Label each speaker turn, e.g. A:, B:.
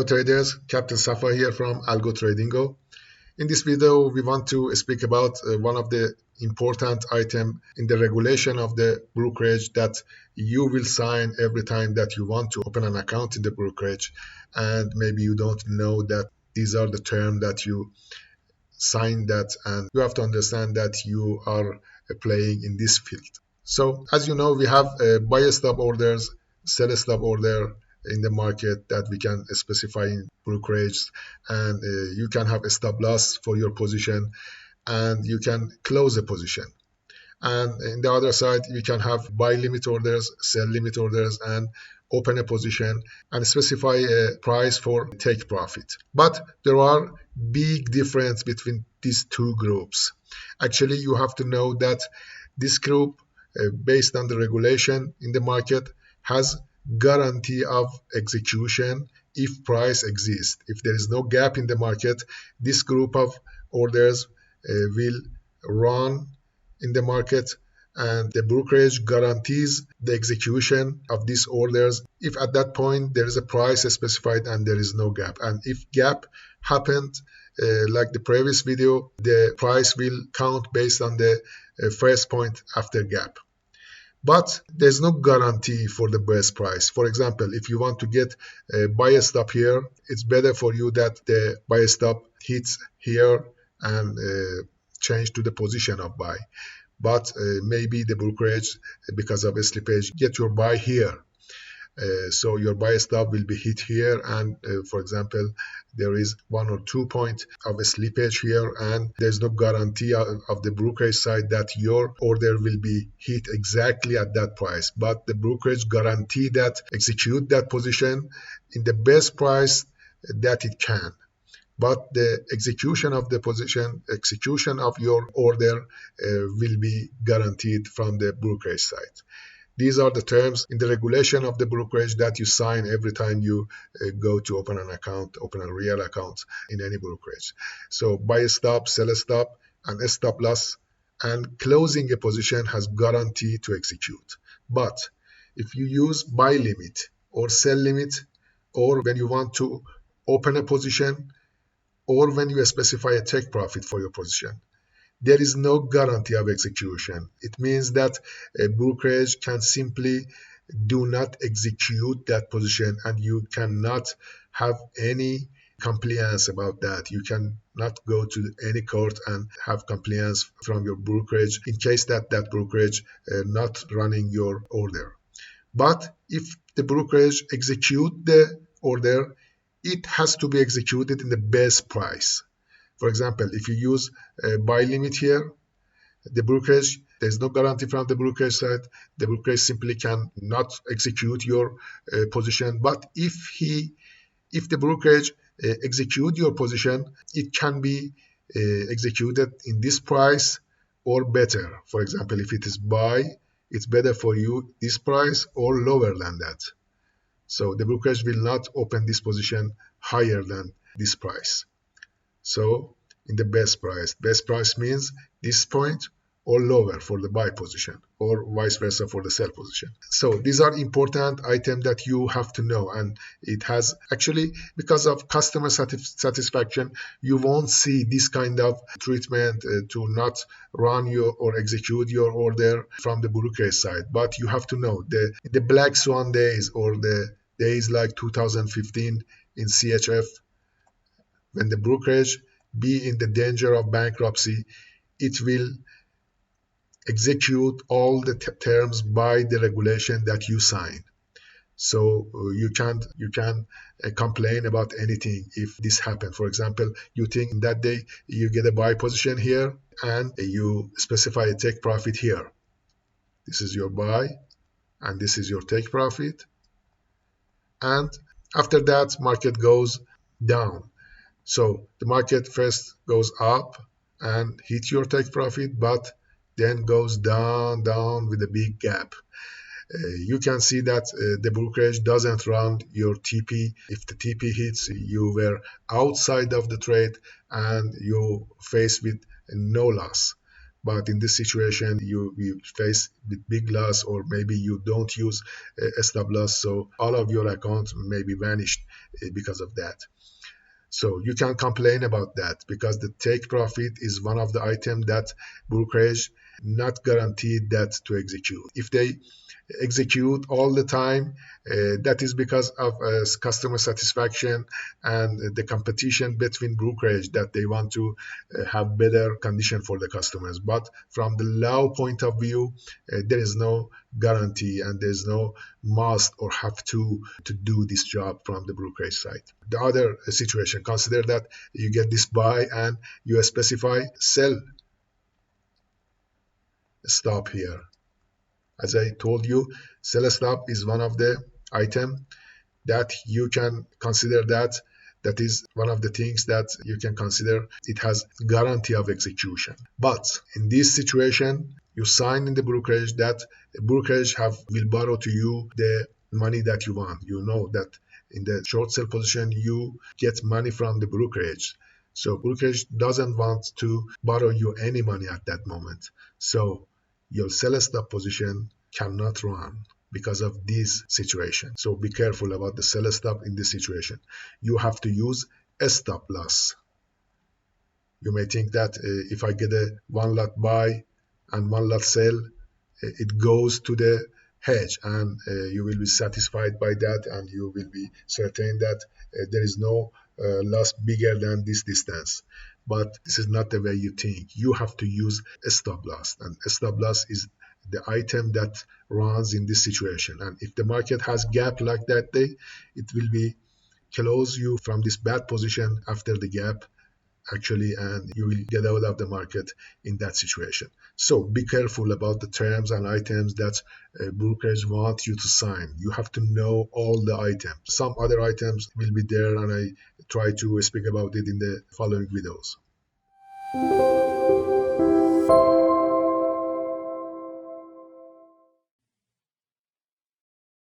A: Hello traders, Captain Safa here from algotrading. In this video, we want to speak about one of the important items in the regulation of the brokerage that you will sign every time that you want to open an account in the brokerage, and maybe you don't know that these are the terms that you sign that, and you have to understand that you are playing in this field. So as you know, we have buy stop orders, sell stop order in the market that we can specify in brokerage, and you can have a stop loss for your position, and you can close a position. And in the other side, we can have buy limit orders, sell limit orders, and open a position and specify a price for take profit. But there are big difference between these two groups. Actually, you have to know that this group, based on the regulation in the market, has guarantee of execution if price exists. If there is no gap in the market, this group of orders will run in the market, and the brokerage guarantees the execution of these orders if at that point there is a price specified and there is no gap. And if gap happened, like the previous video, the price will count based on the first point after gap. But there's no guarantee for the best price. For example, if you want to get a buy stop here, it's better for you that the buy stop hits here and change to the position of buy. But maybe the brokerage, because of a slippage, get your buy here. So your buy stop will be hit here, and for example, there is 1 or 2 points of a slippage here, and there's no guarantee of the brokerage side that your order will be hit exactly at that price. But the brokerage guarantee that execute that position in the best price that it can. But the execution of the position, execution of your order will be guaranteed from the brokerage side. These are the terms in the regulation of the brokerage that you sign every time you go to open an account, open a real account in any brokerage. So buy stop, sell stop, and a stop loss, and closing a position has guarantee to execute. But if you use buy limit or sell limit, or when you want to open a position, or when you specify a take profit for your position, there is no guarantee of execution. It means that a brokerage can simply do not execute that position, and you cannot have any compliance about that. You cannot go to any court and have compliance from your brokerage in case that brokerage not running your order. But if the brokerage execute the order, it has to be executed in the best price. For example, if you use a buy limit here, the brokerage, there's no guarantee from the brokerage side. The brokerage simply cannot execute your position. But if the brokerage execute your position, it can be executed in this price or better. For example, if it is buy, it's better for you this price or lower than that. So the brokerage will not open this position higher than this price. So in the best price means this point or lower for the buy position, or vice versa for the sell position. So these are important items that you have to know, and it has actually, because of customer satisfaction, you won't see this kind of treatment to not run your or execute your order from the brokerage side. But you have to know the black swan days, or the days like 2015 in CHF, when the brokerage be in the danger of bankruptcy, it will execute all the terms by the regulation that you sign. So you can complain about anything if this happens. For example, you think that day you get a buy position here and you specify a take profit here. This is your buy and this is your take profit. And after that, market goes down. So the market first goes up and hits your take profit, but then goes down with a big gap. You can see that the brokerage doesn't run your TP. If the TP hits, you were outside of the trade and you faced with no loss. But in this situation, you face with big loss, or maybe you don't use a stop loss, so all of your account may be vanished because of that. So you can complain about that, because the take profit is one of the items that brokerage not guaranteed that to execute. If they execute all the time, that is because of customer satisfaction and the competition between brokerage, that they want to have better condition for the customers. But from the law point of view, there is no guarantee, and there's no must or have to do this job from the brokerage side. The other situation, consider that you get this buy and you specify sell stop here. As I told you, sell stop is one of the item that you can consider, that is one of the things that you can consider it has guarantee of execution. But in this situation, you sign in the brokerage that the brokerage will borrow to you the money that you want. You know that in the short sell position you get money from the brokerage. So brokerage doesn't want to borrow you any money at that moment. So your sell stop position cannot run because of this situation. So be careful about the sell stop in this situation. You have to use a stop loss. You may think that if I get a one lot buy and one lot sell, it goes to the hedge, and you will be satisfied by that, and you will be certain that there is no loss bigger than this distance. But this is not the way you think. You have to use a stop loss, and a stop loss is the item that runs in this situation. And if the market has gap like that day, it will be close you from this bad position after the gap, actually, and you will get out of the market in that situation. So be careful about the terms and items that brokers want you to sign. You have to know all the items. Some other items will be there, and I try to speak about it in the following videos.